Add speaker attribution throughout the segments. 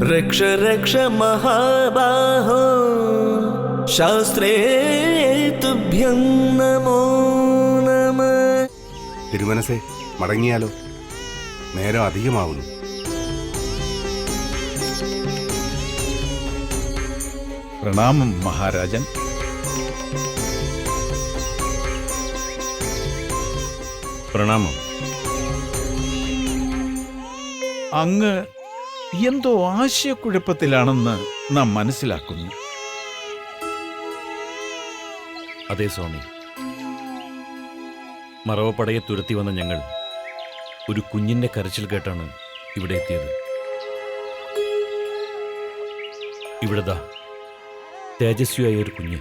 Speaker 1: രക്ഷ രക്ഷ മഹാബാഹോ ശാസ്ത്രേ തുഭ്യം നമോ നമ.
Speaker 2: തിരുമനസേ, മടങ്ങിയാലോ? നേരം അധികമാവുന്നു.
Speaker 3: പ്രണാമം മഹാരാജൻ.
Speaker 4: പ്രണാമം.
Speaker 3: അങ്ങ് എന്തോ ആശയക്കുഴപ്പത്തിലാണെന്ന് നാം മനസ്സിലാക്കുന്നു.
Speaker 4: അതെ സ്വാമി, മറവപ്പടയെ തുരത്തി വന്ന ഞങ്ങൾ ഒരു കുഞ്ഞിന്റെ കരച്ചിൽ കേട്ടാണ് ഇവിടെ എത്തിയത്. ഇവിടെതാ തേജസ്വിയായ ഒരു കുഞ്ഞ്.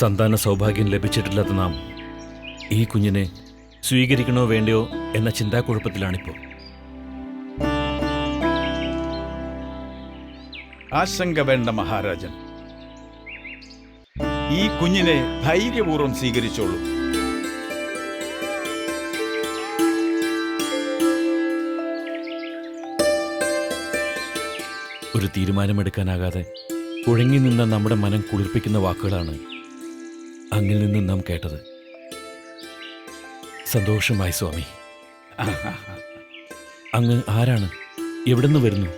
Speaker 4: സന്താന സൗഭാഗ്യം ലഭിച്ചിട്ടില്ലാത്ത നാം ഈ കുഞ്ഞിനെ സ്വീകരിക്കണോ വേണ്ടയോ എന്ന ചിന്താക്കുഴപ്പത്തിലാണിപ്പോൾ.
Speaker 3: ആശങ്ക വേണ്ട മഹാരാജൻ. ഈ കുഞ്ഞിനെ ധൈര്യപൂർവ്വം സ്വീകരിച്ചോളൂ.
Speaker 4: ഒരു തീരുമാനമെടുക്കാനാകാതെ കുഴങ്ങി നിന്ന നമ്മുടെ മനം കുളിർപ്പിക്കുന്ന വാക്കുകളാണ് അങ്ങിൽ നിന്ന് നാം കേട്ടത്. സന്തോഷമായി സ്വാമി. അങ്ങ് ആരാണ്? എവിടുന്ന് വരുന്നു?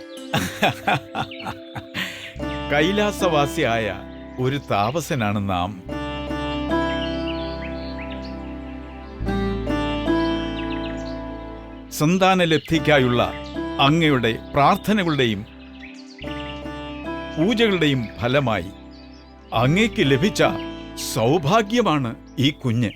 Speaker 3: കൈലാസവാസിയായ ഒരു താപസനാണ് നാം. സന്താനലബ്ധിക്കായുള്ള അങ്ങയുടെ പ്രാർത്ഥനകളുടെയും പൂജകളുടെയും ഫലമായി അങ്ങയ്ക്ക് ലഭിച്ച സൗഭാഗ്യമാണ് ഈ കുഞ്ഞ്.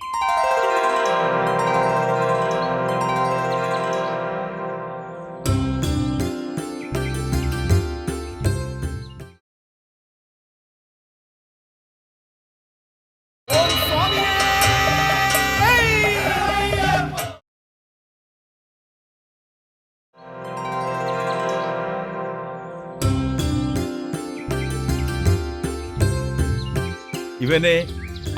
Speaker 3: ഇവനെ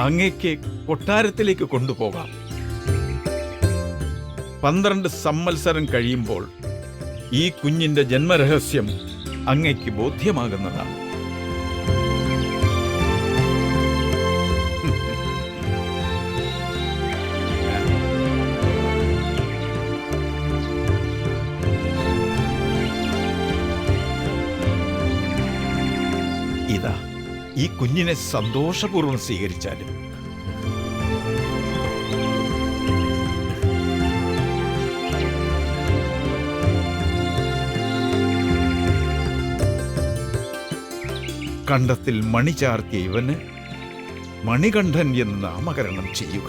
Speaker 3: അങ്ങയ്ക്ക് കൊട്ടാരത്തിലേക്ക് കൊണ്ടുപോകാം. 12 സംവത്സരം കഴിയുമ്പോൾ ഈ കുഞ്ഞിന്റെ ജന്മരഹസ്യം അങ്ങയ്ക്ക് ബോധ്യമാകുന്നതാണ്. ഇതാ, ഈ കുഞ്ഞിനെ സന്തോഷപൂർവ്വം സ്വീകരിച്ചാലും. കണ്ടത്തിൽ മണി ചാർത്തിയ ഇവന് മണികണ്ഠൻ എന്ന് നാമകരണം ചെയ്യുക.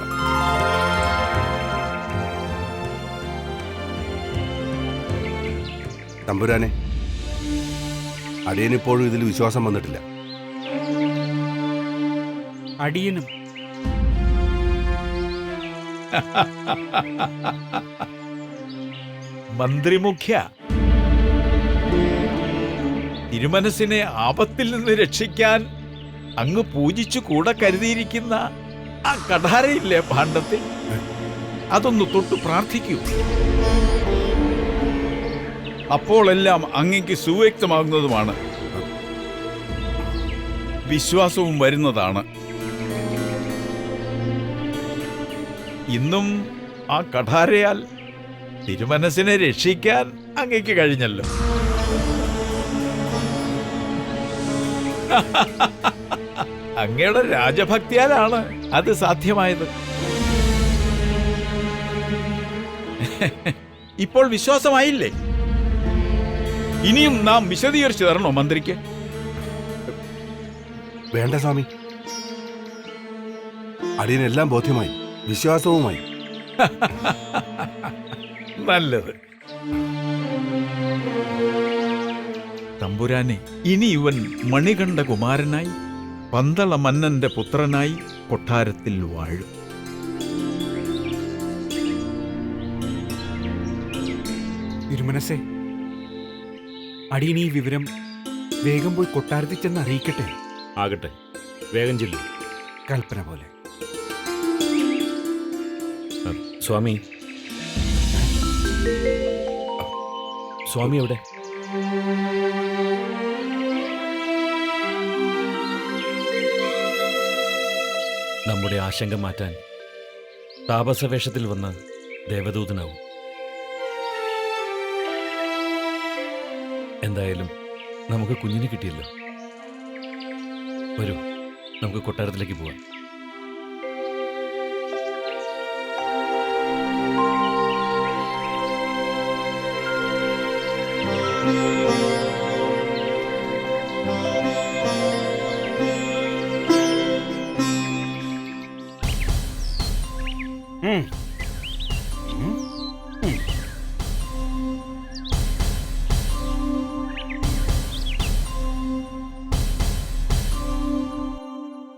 Speaker 2: തമ്പുരാനെ, അടിയനിപ്പോഴും ഇതിൽ വിശ്വാസം വന്നിട്ടില്ല.
Speaker 5: അടിയനും.
Speaker 3: മന്ത്രിമുഖ്യ, തിരുമനസിനെ ആപത്തിൽ നിന്ന് രക്ഷിക്കാൻ അങ്ങ് പൂജിച്ചു കൂടെ കരുതിയിരിക്കുന്ന ആ കഠാരയില്ലേ ഭാണ്ഡത്തിൽ, അതൊന്ന് തൊട്ടു പ്രാർത്ഥിക്കൂ. അപ്പോഴെല്ലാം അങ്ങയ്ക്ക് സുവ്യക്തമാകുന്നതുമാണ്, വിശ്വാസവും വരുന്നതാണ്. ഇന്നും ആ കഠാരയാൽ തിരുമനസിനെ രക്ഷിക്കാൻ അങ്ങയ്ക്ക് കഴിഞ്ഞല്ലോ. അങ്ങയുടെ രാജഭക്തിയാലാണ് അത് സാധ്യമായത്. ഇപ്പോൾ വിശ്വാസമായില്ലേ? ഇനിയും നാം വിശദീകരിച്ചു തരണോ മന്ത്രിക്ക്?
Speaker 2: വേണ്ട സ്വാമി, അടിയനെല്ലാം ബോധ്യമായി, വിശ്വാസവുമായി.
Speaker 3: നല്ലത്. തമ്പുരാനെ, ഇനി ഇവൻ മണികണ്ഠ കുമാരനായി പന്തള മന്നന്റെ പുത്രനായി കൊട്ടാരത്തിൽ വാഴും.
Speaker 5: തിരുമനസേ, അടിയൻ ഈ വിവരം വേഗം പോയി കൊട്ടാരത്തിൽ ചെന്ന് അറിയിക്കട്ടെ.
Speaker 4: ആകട്ടെ, വേഗം ചെല്ലു.
Speaker 5: കൽപ്പന പോലെ.
Speaker 4: സ്വാമി, സ്വാമി എവിടെ? നമ്മുടെ ആശങ്ക മാറ്റാൻ താപസവേഷത്തിൽ വന്ന ദേവദൂതനാവും. എന്തായാലും നമുക്ക് കുഞ്ഞിനെ കിട്ടിയല്ലോ. വരൂ, നമുക്ക് കൊട്ടാരത്തിലേക്ക് പോവാം.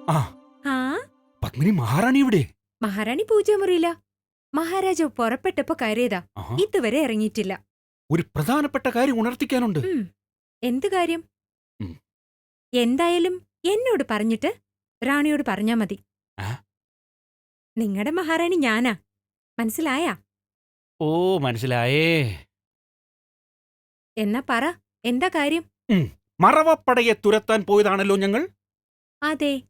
Speaker 5: ആ
Speaker 6: ആ
Speaker 5: പത്മിനി, മഹാറാണി ഇവിടെ?
Speaker 6: മഹാറാണി പൂജാമുറിയില്ല. മഹാരാജാവ് പുറപ്പെട്ടപ്പോ കയറിയതാ.
Speaker 5: ആഹാ.
Speaker 6: ഇതുവരെ ഇറങ്ങിയിട്ടില്ല.
Speaker 5: ഒരു പ്രധാനപ്പെട്ട കാര്യം ഉണർത്തിക്കാനുണ്ട്.
Speaker 6: എന്ത് കാര്യം?
Speaker 5: ഉം.
Speaker 6: എന്തായാലും എന്നോട് പറഞ്ഞിട്ട് റാണിയോട് പറഞ്ഞാ മതി.
Speaker 5: ആ?
Speaker 6: നിങ്ങളുടെ മഹാറാണി ഞാനാ. മനസ്സിലായാ?
Speaker 5: ഓ, മനസ്സിലായേ.
Speaker 6: എന്നാ പറ, എന്താ കാര്യം?
Speaker 5: മറവപ്പടയെ തുരത്താൻ പോയതാണല്ലോ ഞങ്ങൾ.
Speaker 6: അതെ.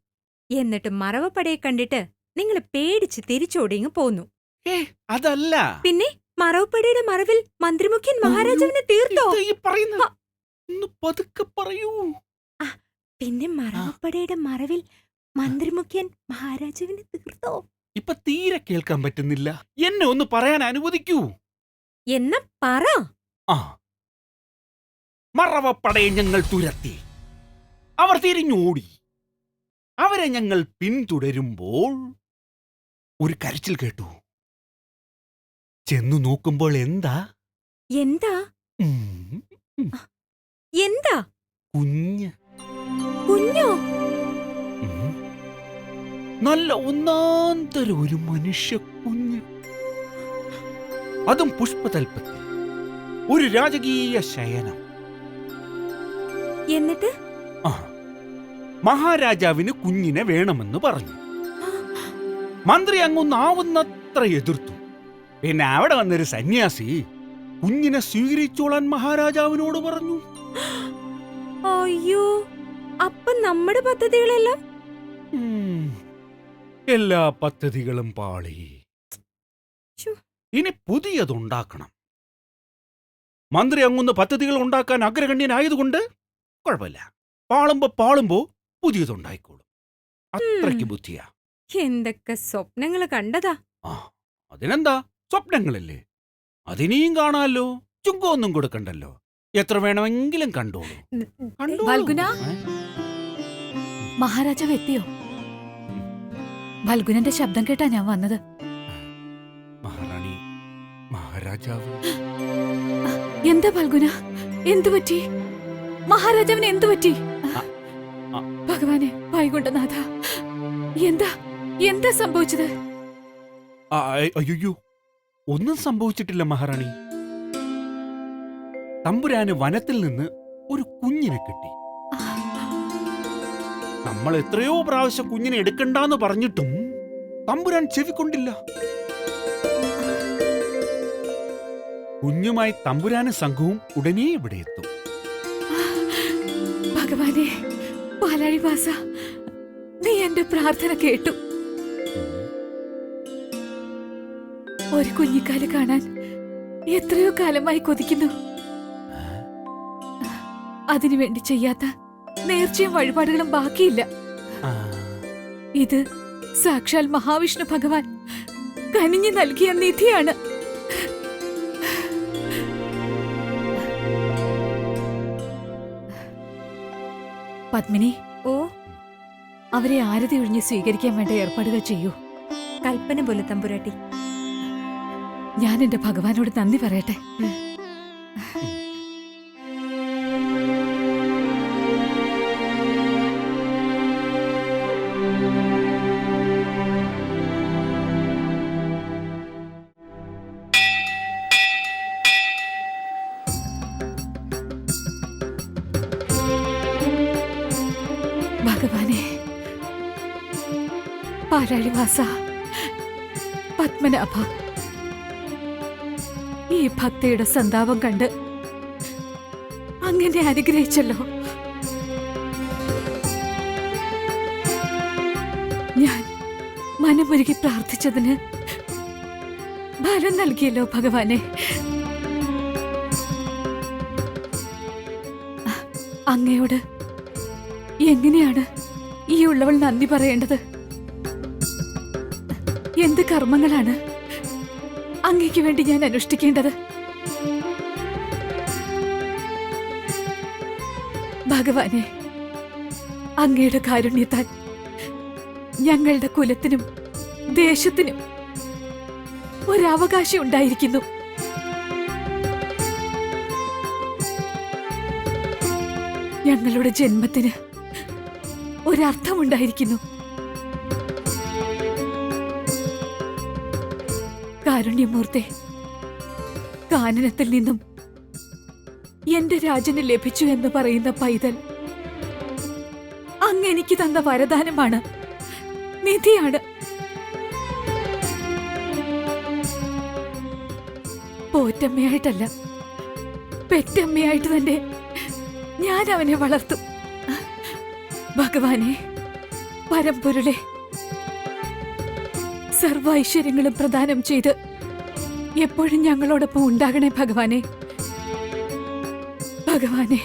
Speaker 6: എന്നിട്ട് മറവപ്പടയെ കണ്ടിട്ട് നിങ്ങൾ പേടിച്ച് തിരിച്ചോടിങ്ങ് പോന്നു.
Speaker 5: അതല്ല.
Speaker 6: പിന്നെ മറവപ്പടയുടെ മറവിൽ മന്ത്രിമുഖ്യൻ മഹാരാജാവിനെ തീർത്തോ?
Speaker 5: എന്താ ഈ പറയുന്നത്? ഒന്ന് പതുക്കെ പറയൂ.
Speaker 6: പിന്നെ മറവപ്പടയുടെ മറവിൽ മന്ത്രിമുഖ്യൻ മഹാരാജാവിനെ തീർത്തോ?
Speaker 5: ഇപ്പൊ തീരെ കേൾക്കാൻ പറ്റുന്നില്ല. എന്നെ ഒന്ന് പറയാൻ അനുവദിക്കൂ.
Speaker 6: എന്നാ പറ.
Speaker 5: ആ, മറവപ്പടയെ ഞങ്ങൾ തുരത്തി. അവർ തിരിഞ്ഞോടി. അവരെ ഞങ്ങൾ പിന്തുടരുമ്പോൾ ഒരു കരച്ചിൽ കേട്ടു. ചെന്നു നോക്കുമ്പോൾ എന്താ?
Speaker 6: എന്താ?
Speaker 5: ഉം,
Speaker 6: എന്താ?
Speaker 5: കുഞ്ഞ്.
Speaker 6: കുഞ്ഞോ?
Speaker 5: ഉം. നല്ല ഒന്നാന്തര ഒരു മനുഷ്യ കുഞ്ഞ്. അതും പുഷ്പതൽപ്പത്തിൽ. ഒരു രാജകീയ ശയനം.
Speaker 6: എന്നിട്ട്
Speaker 5: ആ, മഹാരാജാവിന് കുഞ്ഞിനെ വേണമെന്ന് പറഞ്ഞു. മന്ത്രി അങ്ങൊന്നാവുന്നത്ര എതിർത്തു. പിന്നെ അവിടെ വന്നൊരു സന്യാസി കുഞ്ഞിനെ സ്വീകരിച്ചോളാൻ മഹാരാജാവിനോട് പറഞ്ഞു.
Speaker 6: അയ്യോ, അപ്പൊ നമ്മുടെ പദ്ധതികളെല്ലാം?
Speaker 5: എല്ലാ പദ്ധതികളും പാളി.
Speaker 6: ശ്ശോ.
Speaker 5: ഇനി പുതിയതുണ്ടാക്കണം. മന്ത്രി അങ്ങൊന്ന് പദ്ധതികൾ ഉണ്ടാക്കാൻ അഗ്രഗണ്യനായതുകൊണ്ട് കുഴപ്പമില്ല. പാളുമ്പോ പുതിയതുണ്ടായിക്കോളും. അത്രയ്ക്ക് ബുദ്ധിയാ.
Speaker 6: എന്തൊക്കെ സ്വപ്നങ്ങള് കണ്ടതാ.
Speaker 5: ആ, അതിനെന്താ, സ്വപ്നങ്ങളല്ലേ. അതിനെയും കാണാമല്ലോ. ചുങ്കൊന്നും കൊടുക്കണ്ടല്ലോ. എത്ര വേണമെങ്കിലും കണ്ടോളൂ.
Speaker 7: ഫൽഗുന?
Speaker 5: ഏ?
Speaker 7: മഹാരാജാവ് എത്തിയോ? ഫൽഗുനന്റെ ശബ്ദം കേട്ടാ ഞാൻ വന്നത്.
Speaker 5: മഹാറാണി, മഹാരാജാവ്.
Speaker 7: എന്താ ഫൽഗുന? എന്തുപറ്റി? മഹാരാജാവിന് എന്തുപറ്റി?
Speaker 5: ആ.
Speaker 7: ഭഗവാനെ, വൈകുണ്ഠനാഥ, എന്താ സംഭവിച്ചത്?
Speaker 5: അയ്യോ, ഒന്നും സംഭവിച്ചിട്ടില്ല മഹാറാണി. തമ്പുരാന് വനത്തിൽ നിന്ന് ഒരു കുഞ്ഞിനെ കിട്ടി. നമ്മൾ എത്രയോ പ്രാവശ്യം കുഞ്ഞിനെ എടുക്കണ്ടെന്ന് പറഞ്ഞിട്ടും തമ്പുരാൻ ചെവിക്കൊണ്ടില്ല. കുഞ്ഞുമായി തമ്പുരാന് സംഘവും ഉടനെ ഇവിടെ എത്തും.
Speaker 7: ഭഗവാനെ, പാലാഴിവാസ, നീ എന്റെ പ്രാർത്ഥന കേട്ടു. ഒരു കുഞ്ഞിക്കാല് കാണാൻ എത്രയോ കാലമായി കൊതിക്കുന്നു. അതിനുവേണ്ടി ചെയ്യാത്ത നേർച്ചയും വഴിപാടുകളും ബാക്കിയില്ല.
Speaker 5: ആ,
Speaker 7: ഇത് സാക്ഷാൽ മഹാവിഷ്ണു ഭഗവാൻ കനിഞ്ഞു നൽകിയ നിധിയാണ്. പത്മിനി,
Speaker 6: ഓ,
Speaker 7: അവരെ ആരതി ഒഴിഞ്ഞ് സ്വീകരിക്കാൻ വേണ്ട ഏർപ്പാടുകൾ ചെയ്യൂ.
Speaker 6: കൽപ്പന പോലെ തമ്പുരാട്ടി.
Speaker 7: ഞാൻ എന്റെ ഭഗവാനോട് നന്ദി പറയട്ടെ. ഭഗവാനെ, പാലാഴിവാസ, പത്മനാഭ, ഈ ഭക്തയുടെ സന്താപം കണ്ട് അങ്ങനെ അനുഗ്രഹിച്ചല്ലോ. ഞാൻ മനമൊരുക്കി പ്രാർത്ഥിച്ചതിന് ഫലം നൽകിയല്ലോ ഭഗവാനെ. അങ്ങയോട് എങ്ങനെയാണ് ഈ ഉള്ളവൾ നന്ദി പറയേണ്ടത്? എന്ത് കർമ്മങ്ങളാണ് അങ്ങയ്ക്ക് വേണ്ടി ഞാൻ അനുഷ്ഠിക്കേണ്ടത്? ഭഗവാനെ, അങ്ങയുടെ കാരുണ്യത്താൽ ഞങ്ങളുടെ കുലത്തിനും ദേശത്തിനും ഒരവകാശം ഉണ്ടായിരിക്കുന്നു. ഞങ്ങളുടെ ജന്മത്തിന് ഒരർത്ഥമുണ്ടായിരിക്കുന്നു. കാരുണ്യമൂർത്തെ, കാനനത്തിൽ നിന്നും എന്റെ രാജന് ലഭിച്ചു എന്ന് പറയുന്ന പൈതൽ അങ്ങ് എനിക്ക് തന്ന വരദാനമാണ്, നിധിയാണ്. പോറ്റമ്മയായിട്ടല്ല, പെറ്റമ്മയായിട്ട് തന്നെ ഞാൻ അവനെ വളർത്തും. ഭഗവാനെ, പരമ്പൊരുളെ, സർവ ഐശ്വര്യങ്ങളും പ്രദാനം ചെയ്ത് എപ്പോഴും ഞങ്ങളോടൊപ്പം ഉണ്ടാകണേ ഭഗവാനെ. ഭഗവാനെ,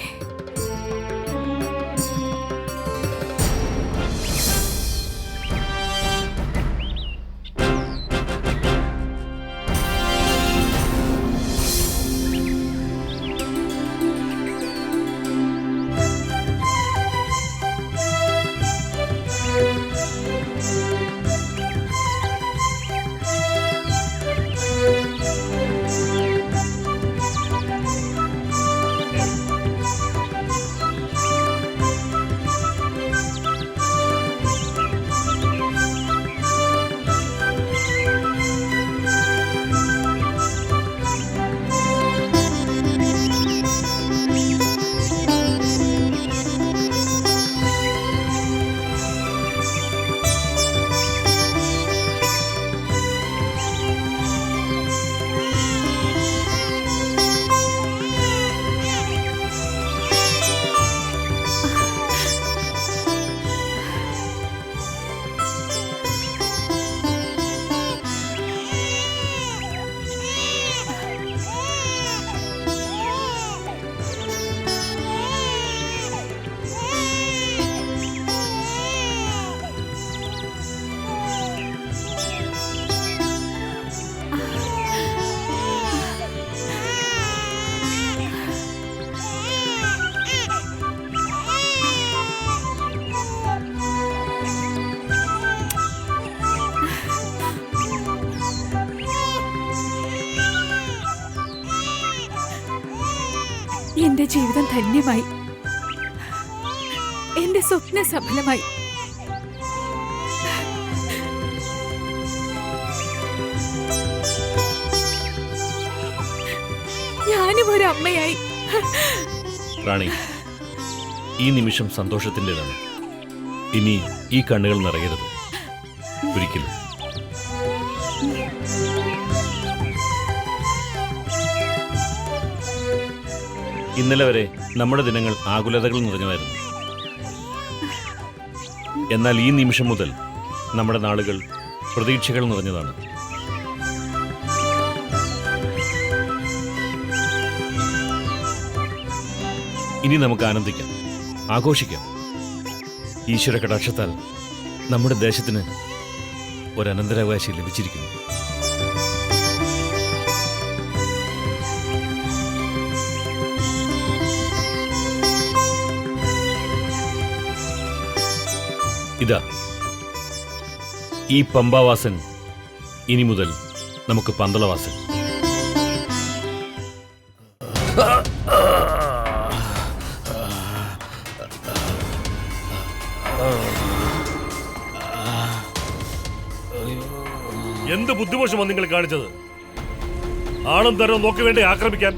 Speaker 7: എന്റെ ജീവിതം ധന്യമായി, എന്റെ സ്വപ്ന സഫലമായി. ഞാനും ഒരു അമ്മയായി.
Speaker 4: റാണി, ഈ നിമിഷം സന്തോഷത്തിൻ്റെതാണ്. ഇനി ഈ കണ്ണുകൾ നിറയരുത്, ഒരിക്കലും. ഇന്നലെ വരെ നമ്മുടെ ദിനങ്ങൾ ആകുലതകൾ നിറഞ്ഞതായിരുന്നു. എന്നാൽ ഈ നിമിഷം മുതൽ നമ്മുടെ നാളുകൾ പ്രതീക്ഷകൾ നിറഞ്ഞതാണ്. ഇനി നമുക്ക് ആനന്ദിക്കാം, ആഘോഷിക്കാം. ഈശ്വര കടാക്ഷത്താൽ നമ്മുടെ ദേശത്തിന് ഒരനന്തരാവകാശി ലഭിച്ചിരിക്കുന്നു. ഇതാ, ഈ പമ്പാവാസൻ ഇനി മുതൽ നമുക്ക് പന്തളവാസൻ.
Speaker 8: എന്ത് ബുദ്ധിമോശമാണ് നിങ്ങൾ കാണിച്ചത്? ആളും തരം നോക്കി വേണ്ടി ആക്രമിക്കാൻ.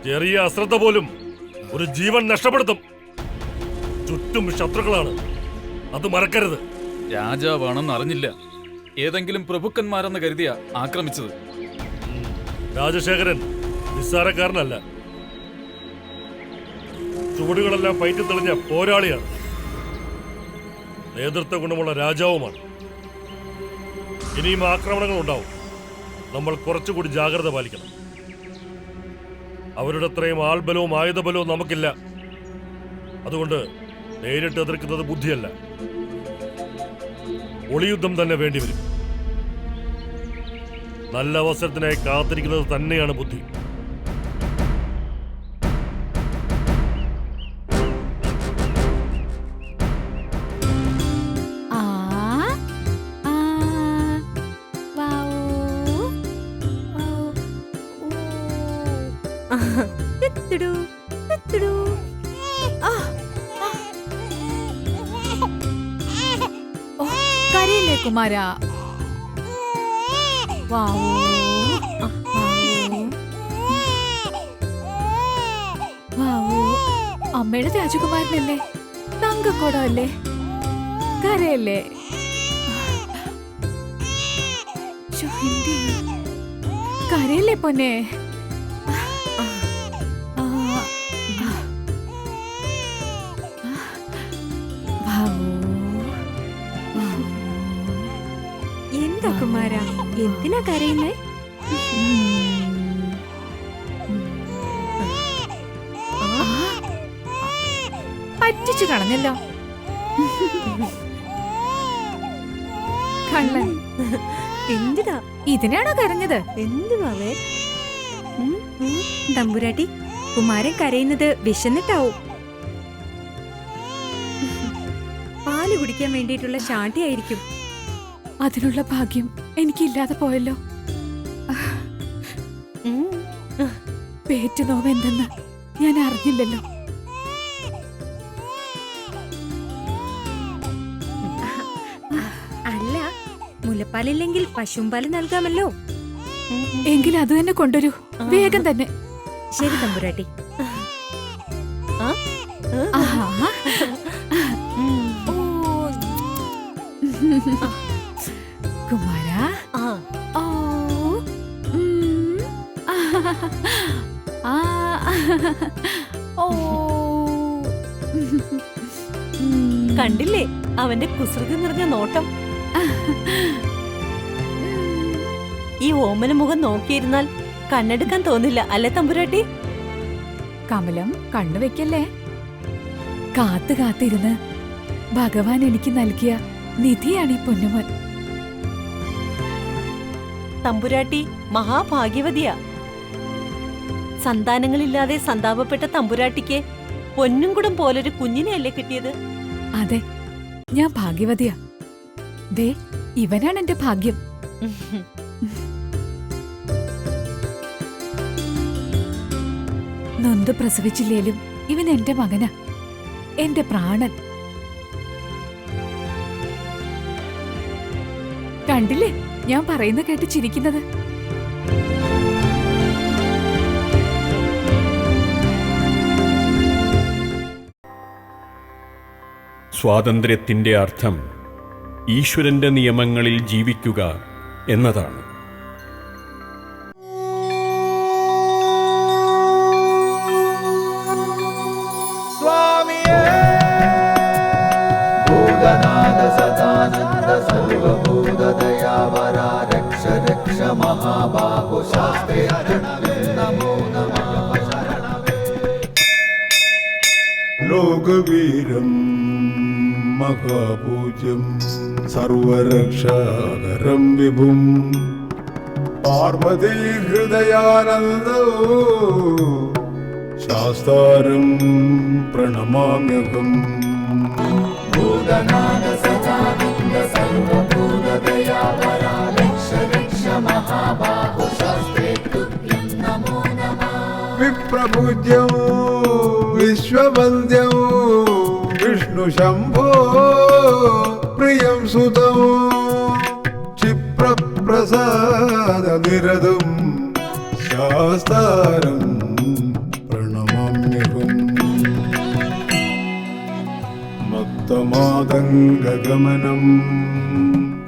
Speaker 8: ചെറിയ അശ്രദ്ധ പോലും ഒരു ജീവൻ നഷ്ടപ്പെടുത്തും. ചുറ്റും ശത്രുക്കളാണ്, അത് മറക്കരുത്.
Speaker 9: രാജാവാണെന്ന് അറിഞ്ഞില്ല, ഏതെങ്കിലും പ്രഭുക്കന്മാരെന്ന് കരുതിയ ആക്രമിച്ചത്.
Speaker 8: രാജശേഖരൻ നിസ്സാരക്കാരനല്ല. ചുവടുകളെല്ലാം പയറ്റി തെളിഞ്ഞ പോരാളിയാണ്. നേതൃത്വ ഗുണമുള്ള രാജാവുമാണ്. ഇനിയും ആക്രമണങ്ങൾ ഉണ്ടാവും. നമ്മൾ കുറച്ചുകൂടി ജാഗ്രത പാലിക്കണം. അവരുടെ അത്രയും ആൾബലവും ആയുധബലവും നമുക്കില്ല. അതുകൊണ്ട് നേരിട്ട് എതിർക്കുന്നത് ബുദ്ധിയല്ല, ഒളിയുദ്ധം തന്നെ വേണ്ടിവരും. നല്ല അവസരത്തിനായി കാത്തിരിക്കുന്നത് തന്നെയാണ് ബുദ്ധി.
Speaker 7: കരയില്ലേ കുമാര? വാവൂ വാവൂ, അമ്മയുടെ രാജകുമാരനല്ലേ? തങ്കക്കോടല്ലേ? കരയല്ലേ? കരയല്ലേ പൊന്നെ?
Speaker 6: എന്താ കുമാര, എന്തിനാ കരയുന്നേ?
Speaker 7: പറ്റിച്ചു കളഞ്ഞല്ലോ കള്ളൻ.
Speaker 6: എന്തിനാ
Speaker 7: ഇതിനാണോ കരഞ്ഞത്?
Speaker 6: എന്തുവാവേ? തമ്പുരാട്ടി, കുമാരൻ കരയുന്നത് വിശന്നിട്ടാവും. പാല് കുടിക്കാൻ വേണ്ടിയിട്ടുള്ള ശാഠ്യായിരിക്കും.
Speaker 7: അതിനുള്ള ഭാഗ്യം എനിക്കില്ലാതെ പോയല്ലോ. പേറ്റുനോവ് എന്തെന്ന് ഞാൻ അറിഞ്ഞില്ലല്ലോ.
Speaker 6: അല്ല, മുലപ്പാലില്ലെങ്കിൽ പശുമ്പാല് നൽകാമല്ലോ.
Speaker 7: എങ്കിൽ അത് തന്നെ കൊണ്ടുവരൂ, വേഗം തന്നെ.
Speaker 6: ശരി തമ്പുരാട്ടി.
Speaker 7: കുമാര,
Speaker 9: കണ്ടില്ലേ അവന്റെ കുസൃതി നിറഞ്ഞ നോട്ടം? ഈ ഓമന മുഖം നോക്കിയിരുന്നാൽ കണ്ണെടുക്കാൻ തോന്നില്ല, അല്ലേ തമ്പുരാട്ടി?
Speaker 7: കമലം, കണ്ണു വെക്കല്ലേ. കാത്തു കാത്തിരുന്ന് ഭഗവാൻ എനിക്ക് നൽകിയ നിധിയാണ് ഈ പൊന്നുമോൻ.
Speaker 9: തമ്പുരാട്ടി മഹാഭാഗ്യവതിയാ. സന്താനങ്ങളില്ലാതെ സന്താപപ്പെട്ട തമ്പുരാട്ടിക്ക് പൊന്നുംകുടം പോലൊരു കുഞ്ഞിനെയല്ലേ കിട്ടിയത്?
Speaker 7: അതെ, ഞാൻ ഭാഗ്യവതിയാ. ദേ, ഇവനാണ് എന്റെ ഭാഗ്യം. നൊന്ത് പ്രസവിച്ചില്ലേലും ഇവൻ എന്റെ മകനാ, എന്റെ പ്രാണൻ. കണ്ടില്ലേ ഞാൻ പറയുന്ന കേട്ട് ചിരിക്കുന്നത്?
Speaker 10: സ്വാതന്ത്ര്യത്തിൻ്റെ അർത്ഥം ഈശ്വരന്റെ നിയമങ്ങളിൽ ജീവിക്കുക എന്നതാണ്.
Speaker 11: ലോകവീരം മഹാപൂജ്യം സർവരക്ഷാകരം വിഭും പാർവതീ ഹൃദയാനന്ദോ ശാസ്താരം പ്രണമാമ്യഹം. വിപ്രപൂജ്യം വിശ്വവന്ദ്യം വിഷ്ണു ശംഭോ പ്രിയം സുതം ക്ഷിപ്രപ്രസാദ നിരതം ശാസ്താരം പ്രണമാമ്യഹം. മത്തമാതംഗഗമനം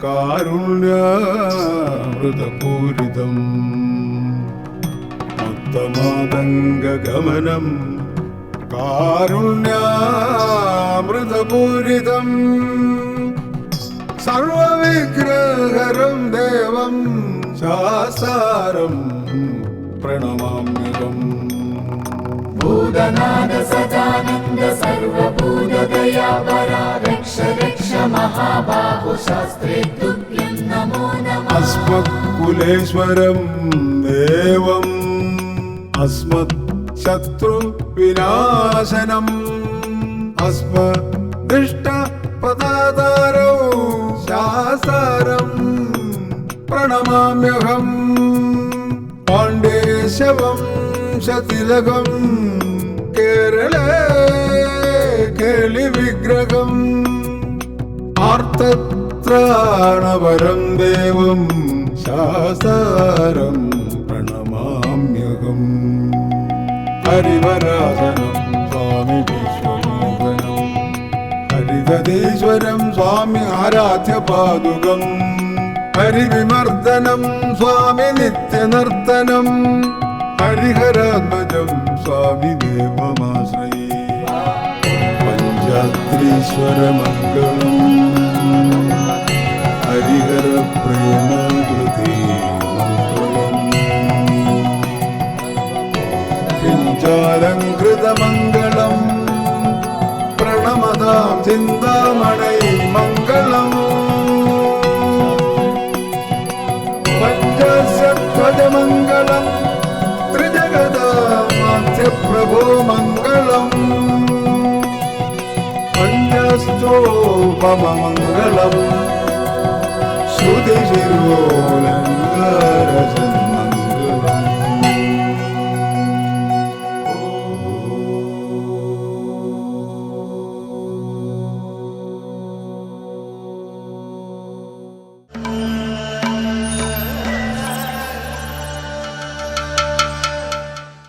Speaker 11: കാരുണ്യാമൃതപൂരിതം സുഖമാതംഗഗമനം കാരുണ്യാമൃതപൂരിതം സർവവിഗ്രഹരം ദേവം ശാസ്താരം പ്രണമാമ്യഹം. ഭൂതനാഥ സദാനന്ദ സർവഭൂതദയാപരാ രക്ഷ രക്ഷ മഹാബാഹു ശാസ്ത്രേ തുഭ്യം നമോ നമഃ. അസ്മത്കുലേശ്വരം ദേവം അസ്മത് ശത്രു വിനാശനം അസ്മദിഷ്ട പദാതാരോ ശാസ്താരം പ്രണമാമ്യഹം. പാണ്ഡേശവം ശതിലകം കേരളേ കേളി വിഗ്രഹം ആർത്തത്രാണവരം ദേവം ശാസ്താരം പ്രണമാമ്യഹം. ഹരിവരാസനം സ്വാമി വിശ്വമോഹനം ഹരിതീശ്വരം സ്വാമി ആരാധ്യ പാദുകം ഹരിവിമർദ്ദനം സ്വാമി നിത്യനർത്തനം ഹരിഹരാത്മജം സ്വാമി ദേവമാശ്രയേ. പഞ്ചാത്രീശ്വരമംഗളം ഹരിഹര പ്രേമകൃതി മംഗളം പിഞ്ചാലങ്കൃതമംഗളം പ്രണമതാം ചിന്താമണൈ മംഗളം പഞ്ചസധ്വജമംഗളം ത്രിജഗദാമാധ്യപ്രഭോ മംഗളം പഞ്ചസ്തോപമംഗളം ശ്രുതിശിരോലങ്കാരചന്ദ്ര